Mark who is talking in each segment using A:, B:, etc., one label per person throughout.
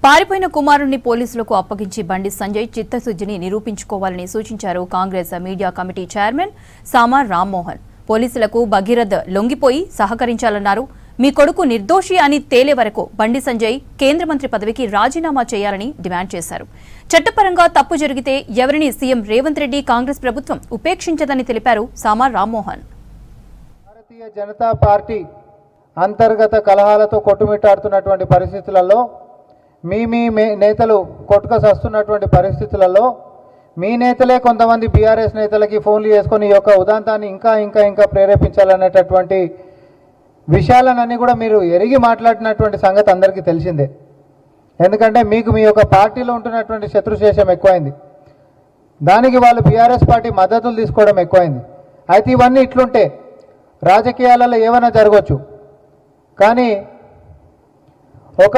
A: పారిపోయిన కుమారుణ్ణి పోలీసులకు అప్పగించి బండి సంజయ్ చిత్తశుద్ధిని నిరూపించుకోవాలని సూచించారు కాంగ్రెస్ మీడియా కమిటీ చైర్మన్ సామా రామ్మోహన్. పోలీసులకు భగీరథ్ లొంగిపోయి సహకరించాలన్నారు. మీ కొడుకు నిర్దోషి అని తేలే వరకు బండి సంజయ్ కేంద్ర మంత్రి పదవికి రాజీనామా చేయాలని డిమాండ్ చేశారు. చట్టపరంగా తప్పు జరిగితే ఎవరిని సీఎం రేవంత్ రెడ్డి కాంగ్రెస్ ప్రభుత్వం ఉపేక్షించదని తెలిపారు సామా రామ్మోహన్.
B: భారతీయ జనతా పార్టీ అంతర్గత కలహాలతో కొట్టుమిట్టాడుతున్నటువంటి పరిస్థితులలో మీ నేతలు కొట్టుకసస్తున్నటువంటి పరిస్థితులలో మీ నేతలే కొంతమంది బీఆర్ఎస్ నేతలకి ఫోన్లు చేసుకొని ఈ యొక్క ఉదాంతాన్ని ఇంకా ప్రేరేపించాలనేటటువంటి విషయాలన్నీ కూడా మీరు ఎరిగి మాట్లాడినటువంటి సంగతి అందరికీ తెలిసిందే. ఎందుకంటే మీకు మీ యొక్క పార్టీలో ఉంటున్నటువంటి శత్రుశేషం ఎక్కువైంది. దానికి వాళ్ళు బీఆర్ఎస్ పార్టీ మద్దతులు తీసుకోవడం ఎక్కువైంది. అయితే ఇవన్నీ ఇట్లుంటే రాజకీయాలలో ఏమైనా జరగవచ్చు, కానీ ఒక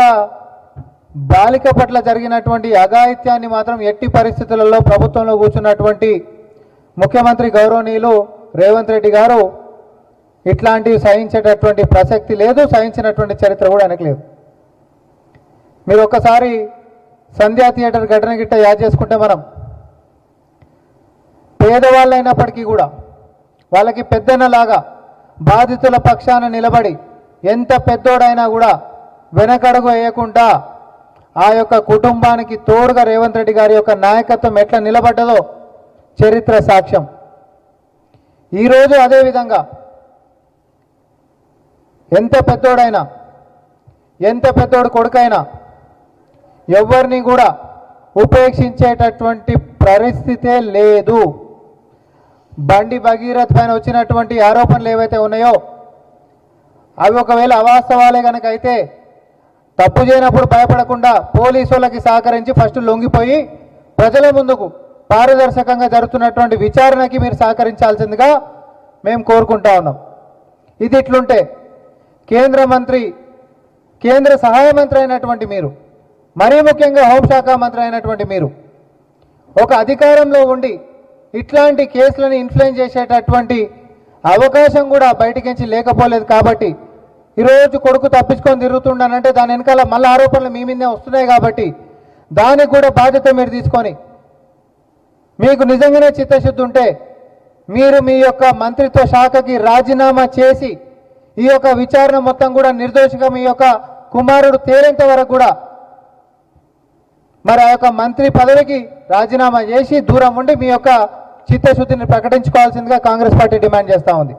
B: బాలిక పట్ల జరిగినటువంటి అఘాయిత్యాన్ని మాత్రం ఎట్టి పరిస్థితులలో ప్రభుత్వంలో కూర్చున్నటువంటి ముఖ్యమంత్రి గౌరవనీయులు రేవంత్ రెడ్డి గారు ఇట్లాంటివి సహించేటటువంటి ప్రసక్తి లేదు, సహించినటువంటి చరిత్ర కూడా ఆయనకు లేదు. మీరు ఒక్కసారి సంధ్యా థియేటర్ ఘటన గిట్ట యాద్ చేసుకుంటే మనం పేదవాళ్ళైనప్పటికీ కూడా వాళ్ళకి పెద్దనలాగా బాధితుల పక్షాన నిలబడి ఎంత పెద్దోడైనా కూడా వెనకడుగు వేయకుండా ఆ యొక్క కుటుంబానికి తోడుగా రేవంత్ రెడ్డి గారి యొక్క నాయకత్వం ఎట్లా నిలబడ్డదో చరిత్ర సాక్ష్యం. ఈరోజు అదేవిధంగా ఎంత పెద్దోడు కొడుకైనా ఎవరిని కూడా ఉపేక్షించేటటువంటి పరిస్థితే లేదు. బండి భగీరథ్ పైన వచ్చినటువంటి ఆరోపణలు ఏవైతే ఉన్నాయో అవి ఒకవేళ అవాస్తవాలే కనుక అయితే తప్పు చేయనప్పుడు భయపడకుండా పోలీసు వాళ్ళకి సహకరించి ఫస్ట్ లొంగిపోయి ప్రజల ముందుకు పారదర్శకంగా జరుగుతున్నటువంటి విచారణకి మీరు సహకరించాల్సిందిగా మేము కోరుకుంటా ఉన్నాం. ఇది ఇట్లుంటే కేంద్ర సహాయ మంత్రి అయినటువంటి మీరు, మరీ ముఖ్యంగా హోంశాఖ మంత్రి అయినటువంటి మీరు ఒక అధికారంలో ఉండి ఇట్లాంటి కేసులను ఇన్ఫ్లుయెన్స్ చేసేటటువంటి అవకాశం కూడా బయటికించి లేకపోలేదు. కాబట్టి ఈరోజు కొడుకు తప్పించుకొని తిరుగుతుండనంటే దాని వెనకాల మళ్ళీ ఆరోపణలు మీ మీదే వస్తున్నాయి. కాబట్టి దానికి కూడా బాధ్యత మీరు తీసుకొని మీకు నిజంగానే చిత్తశుద్ధి ఉంటే మీరు మీ యొక్క మంత్రిత్వ శాఖకి రాజీనామా చేసి ఈ యొక్క విచారణ మొత్తం కూడా నిర్దోషిగా మీ యొక్క కుమారుడు తేలేంత వరకు కూడా మరి ఆ యొక్క మంత్రి పదవికి రాజీనామా చేసి దూరం ఉండి మీ యొక్క చిత్తశుద్ధిని ప్రకటించుకోవాల్సిందిగా కాంగ్రెస్ పార్టీ డిమాండ్ చేస్తూ ఉంది.